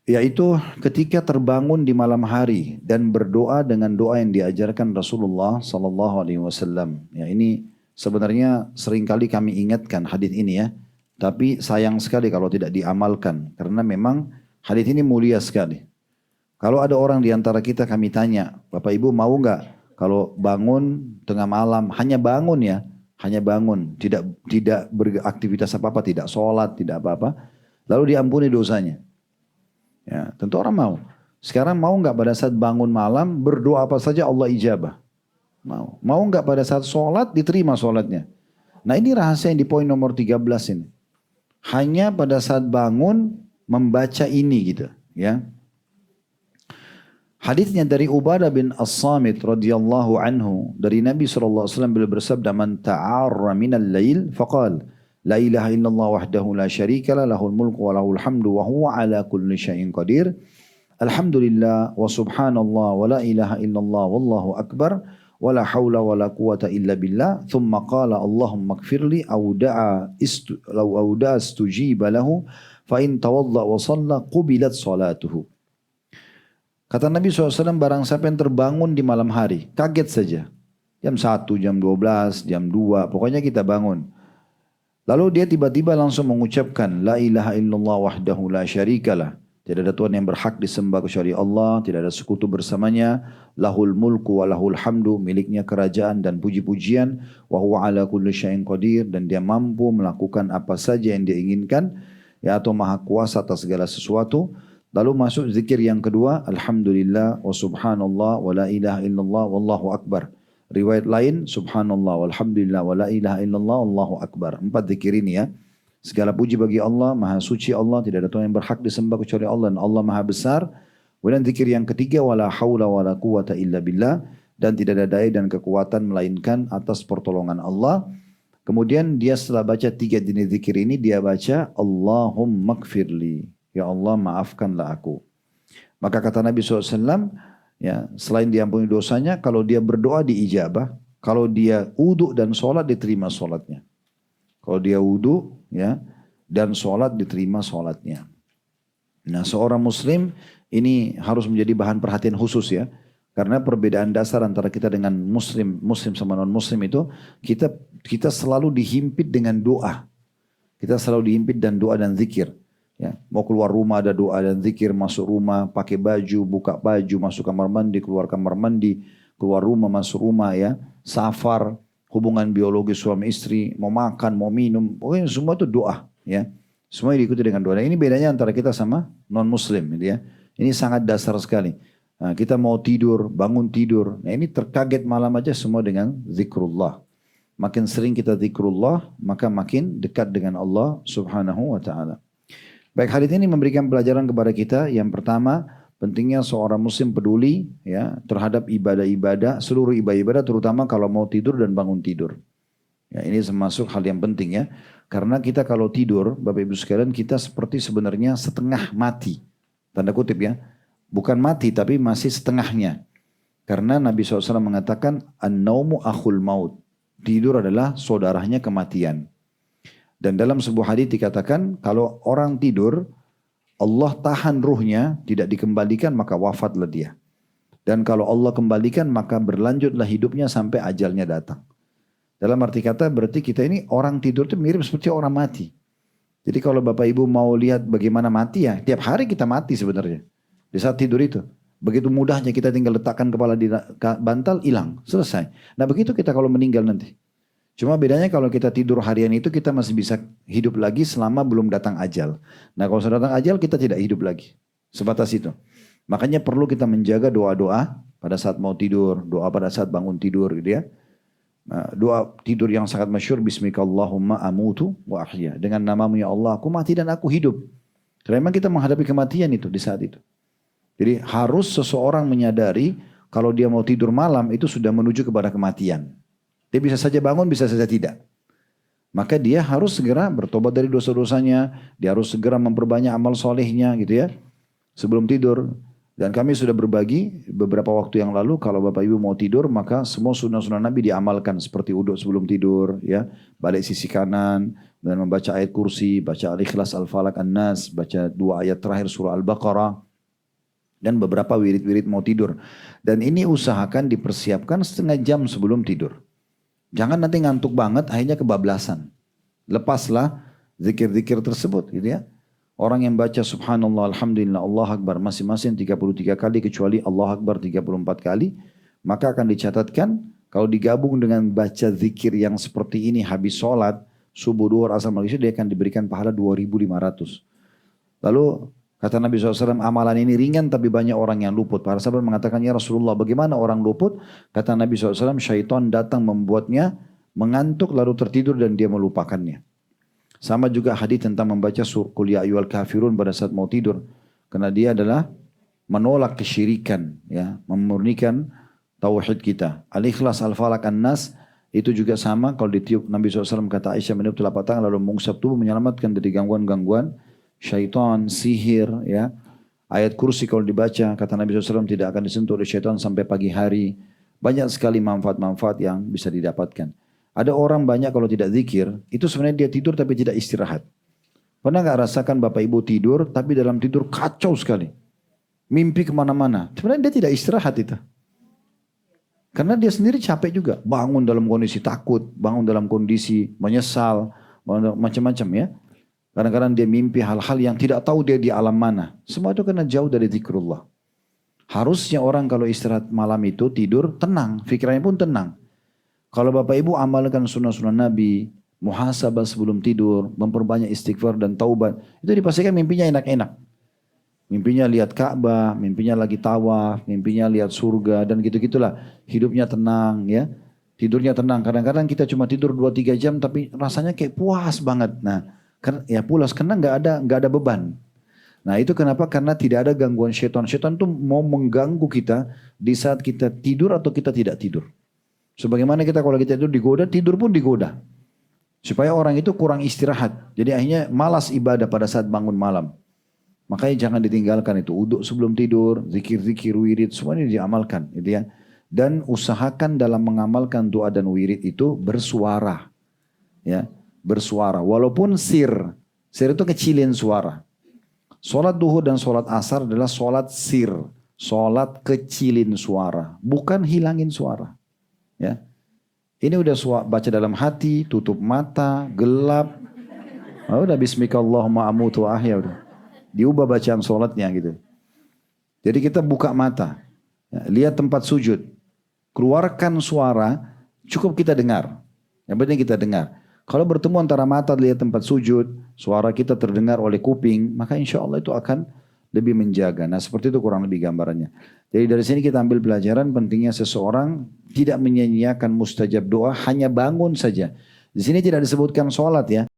Yaitu ketika terbangun di malam hari dan berdoa dengan doa yang diajarkan Rasulullah Sallallahu Alaihi Wasallam. Ya, ini sebenarnya seringkali kami ingatkan hadis ini ya, tapi sayang sekali kalau tidak diamalkan karena memang hadis ini mulia sekali. Kalau ada orang di antara kita kami tanya, Bapak Ibu mau nggak kalau bangun tengah malam hanya bangun ya, hanya bangun, tidak beraktivitas apa-apa, tidak sholat, tidak apa-apa, lalu diampuni dosanya. Ya, tentu orang mau. Sekarang mau nggak pada saat bangun malam berdoa apa saja Allah ijabah? Mau. Mau nggak pada saat sholat diterima sholatnya? Nah ini rahasia yang di poin nomor 13 ini. Hanya pada saat bangun membaca ini gitu. Ya. Hadisnya dari Ubadah bin As-Samit radhiyallahu anhu dari Nabi SAW beliau bersabda man ta'arra minal lail faqal la ilaha illallah wahdahu la syarika la lahul mulku wa lahul hamdu wa huwa ala kulli syai'in qadir alhamdulillah wa subhanallah wa la ilaha illallah wallahu akbar wa la hawla wa la quwata illa billah thumma qala allahumma ighfirli aw da'a istujiba lahu fa in tawadda wa shalla qubilat salatuhu. Kata Nabi SAW, barang siapa yang terbangun di malam hari, kaget saja. Jam 1, jam 12, jam 2, pokoknya kita bangun. Lalu dia tiba-tiba langsung mengucapkan, La ilaha illallah wahdahu la syarikalah. Tidak ada Tuhan yang berhak disembah kecuali Allah, tidak ada sekutu bersamanya. Lahul mulku wa lahul hamdu, miliknya kerajaan dan puji-pujian. Wa huwa ala kulli syai'in qadir, dan dia mampu melakukan apa saja yang dia inginkan. Ya, atau maha kuasa atas segala sesuatu. Lalu masuk zikir yang kedua, Alhamdulillah wa subhanallah wa la ilaha illallah wallahu akbar. Riwayat lain, Subhanallah walhamdulillah wa la ilaha illallah wallahu akbar. 4 zikir ini ya. Segala puji bagi Allah, maha suci Allah, tidak ada Tuhan yang berhak disembah kecuali Allah dan Allah maha besar. Kemudian zikir yang ketiga, wala haula wala quwata illa billah, dan tidak ada daya dan kekuatan melainkan atas pertolongan Allah. Kemudian dia setelah baca 3 jenis zikir ini, dia baca Allahumma gfirli. Ya Allah maafkanlah aku. Maka kata Nabi SAW, ya, selain diampuni dosanya, kalau dia berdoa diijabah, kalau dia wudu dan sholat diterima sholatnya. Kalau dia wudu ya, dan sholat diterima sholatnya. Nah seorang muslim ini harus menjadi bahan perhatian khusus ya. Karena perbedaan dasar antara kita dengan muslim sama non muslim itu, kita selalu dihimpit dengan doa. Kita selalu dihimpit dan doa dan zikir. Ya, mau keluar rumah ada doa dan zikir, masuk rumah pakai baju, buka baju, masuk kamar mandi, keluar kamar mandi, keluar rumah, masuk rumah ya, safar, hubungan biologi suami istri, mau makan, mau minum, pokoknya semua itu doa ya. Semua diikuti dengan doa. Nah, ini bedanya antara kita sama non muslim gitu ya. Ini sangat dasar sekali. Nah, kita mau tidur, bangun tidur. Nah, ini terkaget malam aja semua dengan zikrullah. Makin sering kita zikrullah, maka makin dekat dengan Allah Subhanahu wa taala. Baik, hadits ini memberikan pelajaran kepada kita. Yang pertama, pentingnya seorang muslim peduli ya terhadap ibadah-ibadah, seluruh ibadah-ibadah, terutama kalau mau tidur dan bangun tidur. Ya, ini termasuk hal yang penting ya. Karena kita kalau tidur, Bapak Ibu sekalian, kita seperti sebenarnya setengah mati. Tanda kutip ya. Bukan mati tapi masih setengahnya. Karena Nabi SAW mengatakan, An-naumu akhul maut. Tidur adalah saudaranya kematian. Dan dalam sebuah hadis dikatakan kalau orang tidur, Allah tahan ruhnya, tidak dikembalikan maka wafatlah dia. Dan kalau Allah kembalikan maka berlanjutlah hidupnya sampai ajalnya datang. Dalam arti kata berarti kita ini orang tidur itu mirip seperti orang mati. Jadi kalau Bapak Ibu mau lihat bagaimana mati ya, tiap hari kita mati sebenarnya. Di saat tidur itu. Begitu mudahnya kita tinggal letakkan kepala di bantal, hilang, selesai. Nah begitu kita kalau meninggal nanti. Cuma bedanya kalau kita tidur harian itu kita masih bisa hidup lagi selama belum datang ajal. Nah kalau sudah datang ajal kita tidak hidup lagi. Sebatas itu. Makanya perlu kita menjaga doa-doa pada saat mau tidur, doa pada saat bangun tidur gitu ya. Nah, doa tidur yang sangat masyhur, Bismikallahumma amutu wa ahya. Dengan namamu ya Allah aku mati dan aku hidup. Karena memang kita menghadapi kematian itu di saat itu. Jadi harus seseorang menyadari kalau dia mau tidur malam itu sudah menuju kepada kematian. Dia bisa saja bangun, bisa saja tidak. Maka dia harus segera bertobat dari dosa-dosanya. Dia harus segera memperbanyak amal solehnya gitu ya. Sebelum tidur. Dan kami sudah berbagi beberapa waktu yang lalu, kalau Bapak Ibu mau tidur, maka semua sunnah-sunnah Nabi diamalkan. Seperti uduk sebelum tidur, ya, balik sisi kanan, dan membaca ayat kursi, baca Al-Ikhlas, Al-Falaq, An-Nas, baca 2 ayat terakhir surah Al-Baqarah, dan beberapa wirid-wirid mau tidur. Dan ini usahakan dipersiapkan setengah jam sebelum tidur. Jangan nanti ngantuk banget, akhirnya kebablasan. Lepaslah zikir-zikir tersebut, gitu ya. Orang yang baca subhanallah, alhamdulillah, Allah Akbar masing-masing 33 kali, kecuali Allah Akbar 34 kali, maka akan dicatatkan kalau digabung dengan baca zikir yang seperti ini habis sholat, subuh, duhur, asar, maghrib, dia akan diberikan pahala 2.500. Lalu kata Nabi SAW, amalan ini ringan tapi banyak orang yang luput. Para sahabat mengatakan, ya Rasulullah, bagaimana orang luput? Kata Nabi SAW, syaitan datang membuatnya mengantuk lalu tertidur dan dia melupakannya. Sama juga hadis tentang membaca surah Qul ya ayyuhal kafirun pada saat mau tidur. Karena dia adalah menolak kesyirikan, ya, memurnikan tauhid kita. Al-Ikhlas, Al-Falaq, An-Nas itu juga sama. Kalau ditiup, Nabi SAW kata Aisyah meniup telapak tangan lalu mengusap tubuh, menyelamatkan dari gangguan-gangguan syaitan, sihir, ya. Ayat kursi kalau dibaca, kata Nabi SAW tidak akan disentuh oleh syaitan sampai pagi hari. Banyak sekali manfaat-manfaat yang bisa didapatkan. Ada orang banyak kalau tidak zikir, itu sebenarnya dia tidur tapi tidak istirahat. Pernah gak rasakan Bapak Ibu tidur, tapi dalam tidur kacau sekali. Mimpi kemana-mana. Sebenarnya dia tidak istirahat itu. Karena dia sendiri capek juga. Bangun dalam kondisi takut, bangun dalam kondisi menyesal, macam-macam, ya. Kadang-kadang dia mimpi hal-hal yang tidak tahu dia di alam mana. Semua itu karena jauh dari zikrullah. Harusnya orang kalau istirahat malam itu tidur tenang, pikirannya pun tenang. Kalau Bapak Ibu amalkan sunnah-sunnah Nabi, muhasabah sebelum tidur, memperbanyak istighfar dan taubat, itu dipastikan mimpinya enak-enak. Mimpinya lihat Ka'bah, mimpinya lagi tawaf, mimpinya lihat surga, dan gitu-gitulah. Hidupnya tenang, ya. Tidurnya tenang. Kadang-kadang kita cuma tidur 2-3 jam, tapi rasanya kayak puas banget. Nah, ya pulas, karena nggak ada beban. Nah itu kenapa? Karena tidak ada gangguan syaitan. Syaitan itu mau mengganggu kita di saat kita tidur atau kita tidak tidur. Sebagaimana kita kalau kita digoda, tidur pun digoda. Supaya orang itu kurang istirahat. Jadi akhirnya malas ibadah pada saat bangun malam. Makanya jangan ditinggalkan itu. Uduk sebelum tidur, zikir-zikir, wirid, semuanya diamalkan. Gitu ya. Dan usahakan dalam mengamalkan doa dan wirid itu bersuara. Ya, bersuara. Walaupun sir. Sir itu kecilin suara. Sholat duhur dan sholat asar adalah sholat sir. Sholat kecilin suara. Bukan hilangin suara. Ya, ini udah baca dalam hati, tutup mata, gelap. Oh, udah bismikallahumma amutu wa ahya udah. Diubah bacaan sholatnya gitu. Jadi kita buka mata, ya, lihat tempat sujud, keluarkan suara, cukup kita dengar. Yang penting kita dengar. Kalau bertemu antara mata lihat tempat sujud, suara kita terdengar oleh kuping, maka insya Allah itu akan lebih menjaga. Nah seperti itu kurang lebih gambarannya. Jadi dari sini kita ambil pelajaran pentingnya seseorang tidak menyanyiakan mustajab doa, hanya bangun saja. Di sini tidak disebutkan sholat ya.